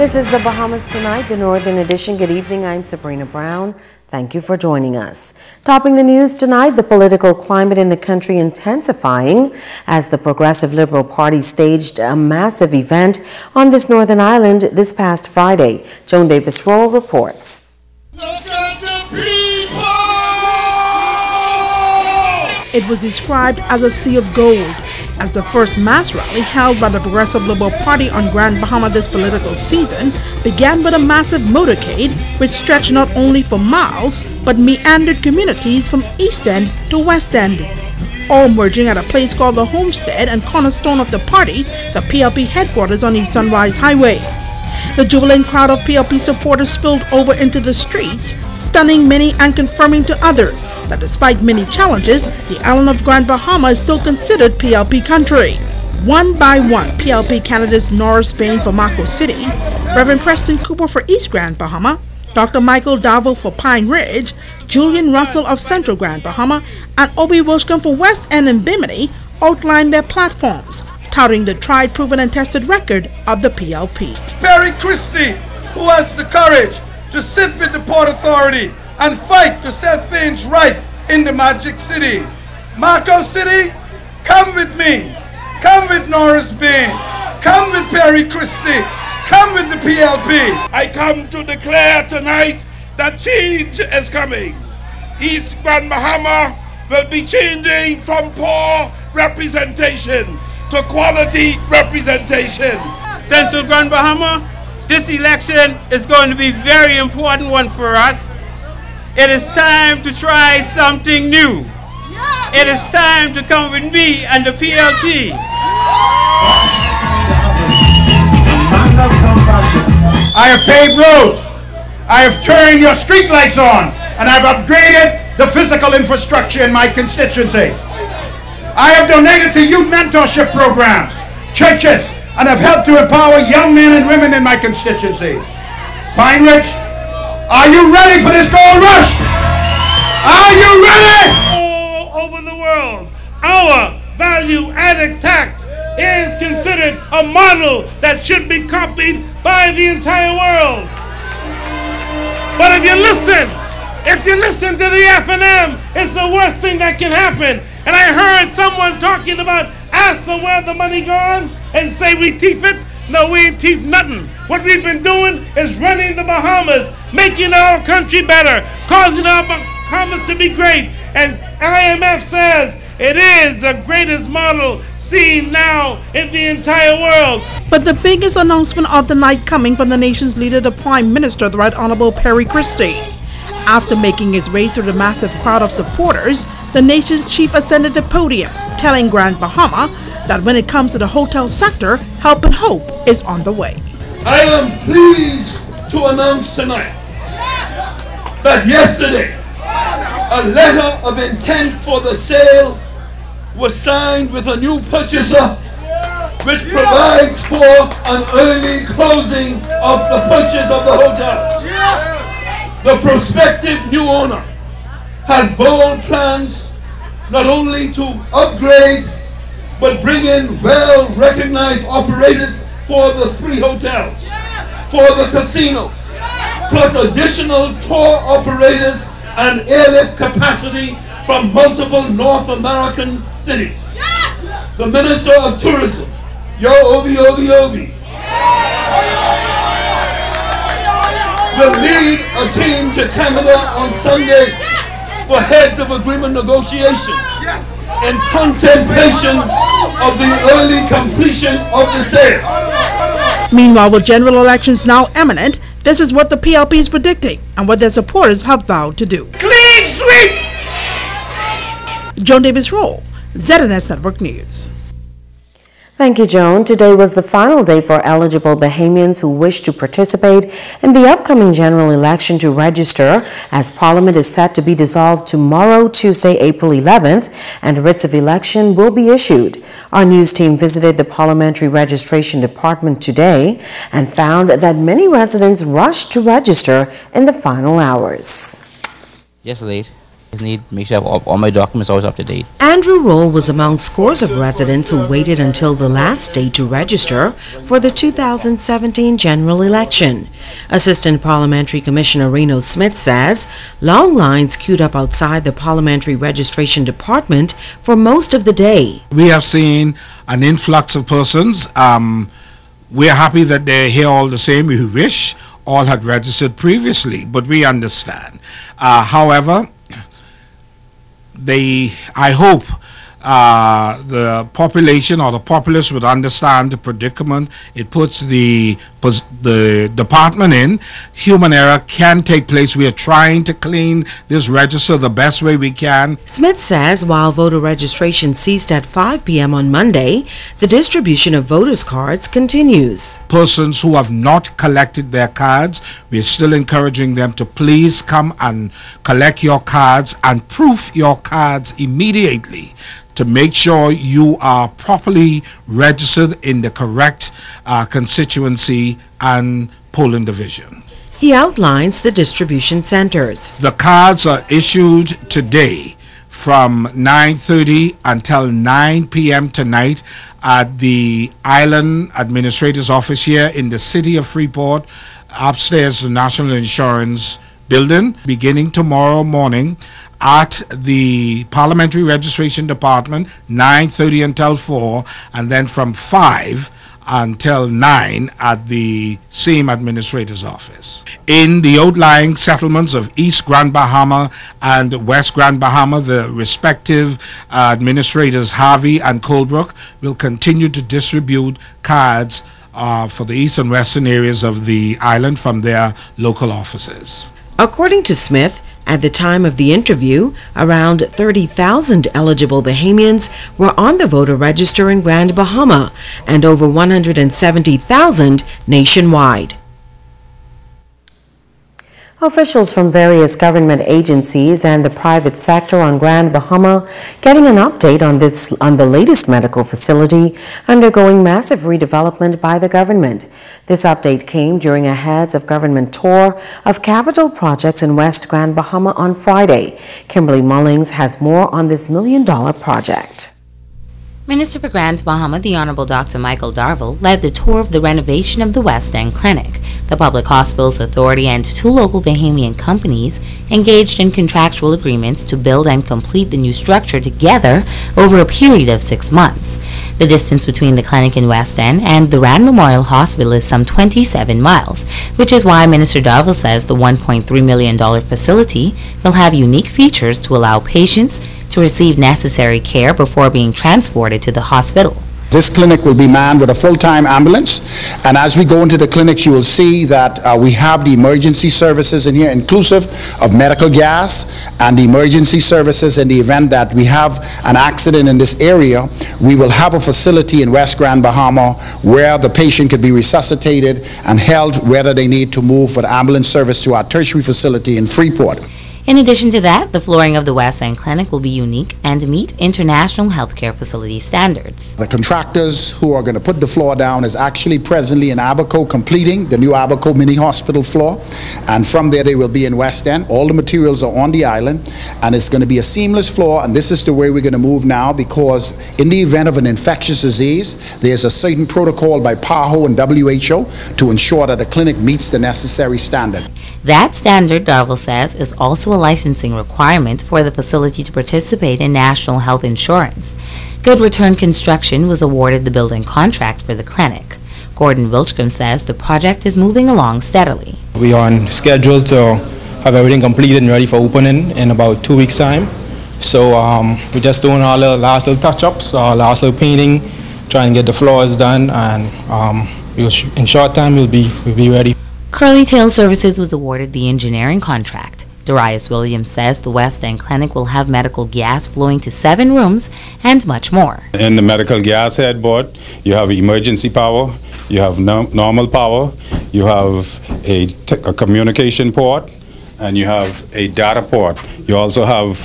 This is the Bahamas Tonight, the Northern Edition. Good evening, I'm Sabrina Brown. Thank you for joining us. Topping the news tonight, the political climate in the country intensifying as the Progressive Liberal Party staged a massive event on this northern island this past Friday. Joan Davis-Roll reports. Look at the people! It was described as a sea of gold, as the first mass rally held by the Progressive Liberal Party on Grand Bahama this political season began with a massive motorcade which stretched not only for miles but meandered communities from East End to West End, all merging at a place called the Homestead and cornerstone of the party, the PLP headquarters on East Sunrise Highway. The jubilant crowd of PLP supporters spilled over into the streets, stunning many and confirming to others that despite many challenges, the island of Grand Bahama is still considered PLP country. One by one, PLP candidates Norris Bain for Mako City, Reverend Preston Cooper for East Grand Bahama, Dr. Michael Davo for Pine Ridge, Julian Russell of Central Grand Bahama, and Obi Wilshcombe for West End and Bimini outlined their platforms, touting the tried, proven, and tested record of the PLP. Perry Christie, who has the courage to sit with the Port Authority and fight to set things right in the Magic City. Mako City, come with me. Come with Norris Bain. Come with Perry Christie. Come with the PLP. I come to declare tonight that change is coming. East Grand Bahama will be changing from poor representation to quality representation. Central Grand Bahama, this election is going to be a very important one for us. It is time to try something new. It is time to come with me and the PLP. I have paved roads. I have turned your street lights on, and I've upgraded the physical infrastructure in my constituency. I have donated to youth mentorship programs, churches, and have helped to empower young men and women in my constituencies. Pine Ridge, are you ready for this gold rush? Are you ready? All over the world, our value-added tax is considered a model that should be copied by the entire world. But if you listen to the F&M, it's the worst thing that can happen. And I heard someone talking about ask them where the money gone and say we teeth it. No, we ain't teeth nothing. What we've been doing is running the Bahamas, making our country better, causing our Bahamas to be great. And IMF says it is the greatest model seen now in the entire world. But the biggest announcement of the night coming from the nation's leader, the Prime Minister, the Right Honorable Perry Christie. After making his way through the massive crowd of supporters, the nation's chief ascended the podium, telling Grand Bahama that when it comes to the hotel sector, help and hope is on the way. I am pleased to announce tonight that yesterday a letter of intent for the sale was signed with a new purchaser, which provides for an early closing of the purchase of the hotel. The prospective new owner has bold plans not only to upgrade but bring in well-recognized operators for the 3 hotels, for the casino, plus additional tour operators and airlift capacity from multiple North American cities. The Minister of Tourism, Yo Obi Obi Obi, will lead a team to Canada on Sunday for heads of agreement negotiations in contemplation of the early completion of the sale. Meanwhile, with general elections now imminent, this is what the PLP is predicting and what their supporters have vowed to do. Clean sweep! Joan Davis-Roll, ZNS Network News. Thank you, Joan. Today was the final day for eligible Bahamians who wish to participate in the upcoming general election to register, as Parliament is set to be dissolved tomorrow, Tuesday, April 11th, and writs of election will be issued. Our news team visited the Parliamentary Registration Department today and found that many residents rushed to register in the final hours. Yes, late. Need to make sure all my documents are always up to date. Andrew Roll was among scores of residents who waited until the last day to register for the 2017 general election. Assistant Parliamentary Commissioner Reno Smith says long lines queued up outside the Parliamentary Registration Department for most of the day. We have seen an influx of persons. We're happy that they're here all the same. We wish all had registered previously, but we understand. However, I hope the population or the populace would understand the predicament it puts the department in. Human error can take place. We are trying to clean this register the best way we can. Smith says while voter registration ceased at 5 p.m. on Monday, the distribution of voters' cards continues. Persons who have not collected their cards, we are still encouraging them to please come and collect your cards and proof your cards immediately to make sure you are properly registered in the correct constituency and polling division. He outlines the distribution centers. The cards are issued today from 9:30 until 9 p.m. tonight at the Island Administrator's Office here in the city of Freeport, upstairs the National Insurance Building, beginning tomorrow morning at the Parliamentary Registration Department, 9:30 until 4, and then from 5 until 9 at the same administrator's office. In the outlying settlements of East Grand Bahama and West Grand Bahama, the respective administrators Harvey and Colebrook will continue to distribute cards for the east and western areas of the island from their local offices. According to Smith, at the time of the interview, around 30,000 eligible Bahamians were on the voter register in Grand Bahama and over 170,000 nationwide. Officials from various government agencies and the private sector on Grand Bahama getting an update on the latest medical facility undergoing massive redevelopment by the government. This update came during a heads of government tour of capital projects in West Grand Bahama on Friday. Kimberly Mullings has more on this million-dollar project. Minister for Grand Bahama, the Honorable Dr. Michael Darville, led the tour of the renovation of the West End Clinic. The Public Hospitals Authority and 2 local Bahamian companies engaged in contractual agreements to build and complete the new structure together over a period of 6 months. The distance between the clinic in West End and the Rand Memorial Hospital is some 27 miles, which is why Minister Darville says the $1.3 million facility will have unique features to allow patients to receive necessary care before being transported to the hospital. This clinic will be manned with a full-time ambulance, and as we go into the clinics you will see that we have the emergency services in here, inclusive of medical gas and the emergency services. In the event that we have an accident in this area, we will have a facility in West Grand Bahama where the patient could be resuscitated and held, whether they need to move for the ambulance service to our tertiary facility in Freeport. In addition to that, the flooring of the West End Clinic will be unique and meet international healthcare facility standards. The contractors who are going to put the floor down is actually presently in Abaco completing the new Abaco mini hospital floor, and from there they will be in West End. All the materials are on the island, and it's going to be a seamless floor, and this is the way we're going to move now, because in the event of an infectious disease, there's a certain protocol by PAHO and WHO to ensure that the clinic meets the necessary standard. That standard, Darville says, is also a licensing requirement for the facility to participate in national health insurance. Good Return Construction was awarded the building contract for the clinic. Gordon Wilchcomb says the project is moving along steadily. We are on schedule to have everything completed and ready for opening in about 2 weeks' time. So we're just doing all the last little touch-ups, last little painting, trying to get the floors done, and in short time we'll be ready. Curly Tail Services was awarded the engineering contract. Darius Williams says the West End Clinic will have medical gas flowing to 7 rooms and much more. In the medical gas headboard, you have emergency power, you have normal power, you have a communication port, and you have a data port. You also have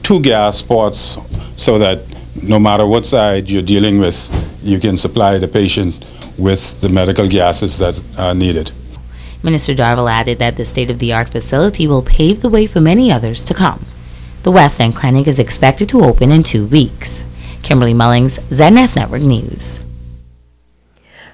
2 gas ports so that no matter what side you're dealing with, you can supply the patient with the medical gases that are needed. Minister Darville added that the state-of-the-art facility will pave the way for many others to come. The West End Clinic is expected to open in 2 weeks. Kimberly Mullings, ZNS Network News.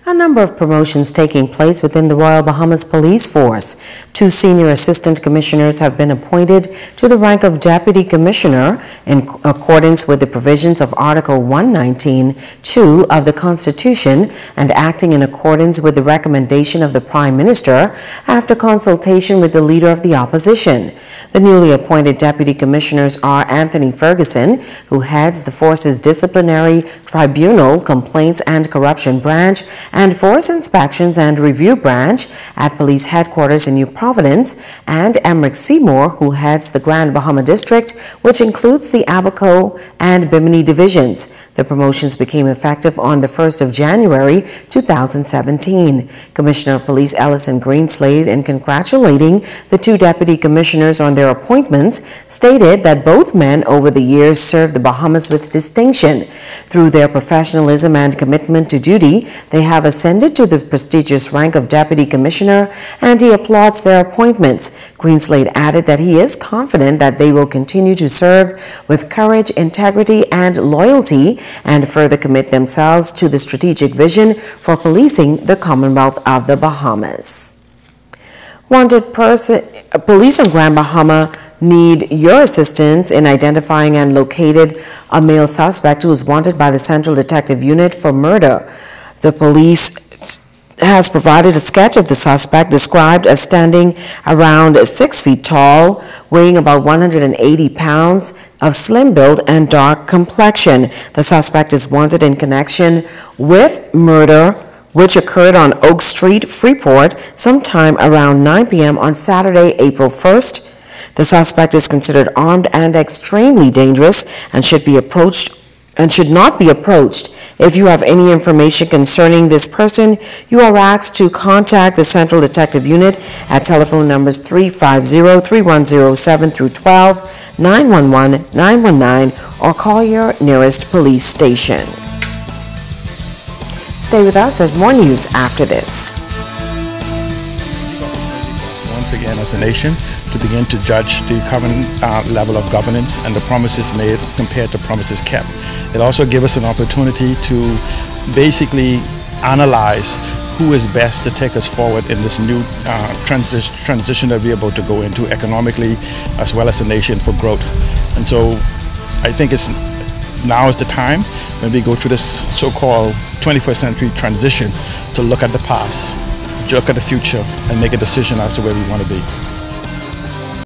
A number of promotions taking place within the Royal Bahamas Police Force. 2 senior assistant commissioners have been appointed to the rank of deputy commissioner in accordance with the provisions of Article 119(2) of the Constitution and acting in accordance with the recommendation of the Prime Minister after consultation with the Leader of the Opposition. The newly appointed deputy commissioners are Anthony Ferguson, who heads the force's Disciplinary Tribunal, Complaints and Corruption Branch, and Force Inspections and Review Branch at Police Headquarters in New Providence, and Emmerich Seymour, who heads the Grand Bahama District, which includes the Abaco and Bimini divisions. The promotions became effective on the 1st of January 2017. Commissioner of Police Ellison Greenslade, in congratulating the 2 deputy commissioners on their appointments, stated that both men over the years served the Bahamas with distinction. Through their professionalism and commitment to duty, they have ascended to the prestigious rank of Deputy Commissioner, and he applauds their appointments. Greenslade added that he is confident that they will continue to serve with courage, integrity, and loyalty, and further commit themselves to the strategic vision for policing the Commonwealth of the Bahamas. Police in Grand Bahama need your assistance in identifying and locating a male suspect who is wanted by the Central Detective Unit for murder. The police has provided a sketch of the suspect, described as standing around 6 feet tall, weighing about 180 pounds, of slim build and dark complexion. The suspect is wanted in connection with murder which occurred on Oak Street, Freeport, sometime around 9 p.m. on Saturday, April 1st. The suspect is considered armed and extremely dangerous and should not be approached. If you have any information concerning this person, you are asked to contact the Central Detective Unit at telephone numbers 350-3107-12, 911-919, or call your nearest police station. Stay with us, there's more news after this. Once again, as a nation, to begin to judge the current level of governance and the promises made compared to promises kept. It also gives us an opportunity to basically analyze who is best to take us forward in this new transition that we're about to go into economically as well as a nation for growth. And so I think now is the time when we go through this so-called 21st century transition to look at the past, look at the future, and make a decision as to where we want to be.